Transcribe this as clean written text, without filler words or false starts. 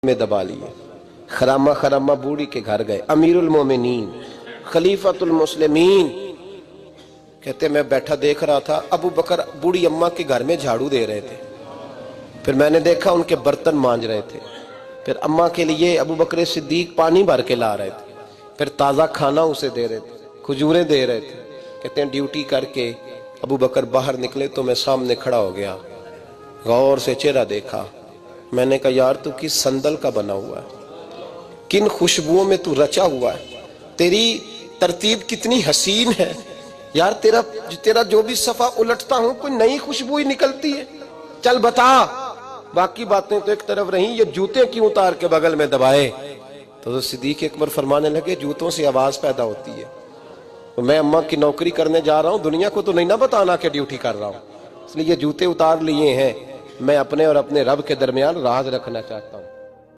में दबा लिए। खरामा खरामा बूढ़ी के घर गए, अमीरुल मोमिनीन खलीफतुल मुस्लिमीन कहते मैं बैठा देख रहा था, अबू बकर बूढ़ी अम्मा के घर में झाड़ू दे रहे थे। फिर मैंने देखा उनके बर्तन मांज रहे थे। फिर अम्मा के लिए अबू बकर सिद्दीक पानी भर के ला रहे थे। फिर ताज़ा खाना उसे दे रहे थे, खजूरें दे रहे थे। कहते हैं ड्यूटी करके अबू बकर बाहर निकले तो मैं सामने खड़ा हो गया, गौर से चेहरा देखा। मैंने कहा यार तू किस संदल का बना हुआ है, किन खुशबुओं में तू रचा हुआ है, तेरी तरतीब कितनी हसीन है यार, तेरा जो भी सफा उलटता हूं कोई नई खुशबू ही निकलती है। चल बता, बाकी बातें तो एक तरफ रही, ये जूते क्यों उतार के बगल में दबाए? तो सिद्दीक अकबर फरमाने लगे जूतों से आवाज पैदा होती है। तो मैं अम्मा की नौकरी करने जा रहा हूं, दुनिया को तो नहीं ना बताना कि ड्यूटी कर रहा हूं, इसलिए ये जूते उतार लिए हैं। मैं अपने और अपने रब के दरमियान राज रखना चाहता हूं।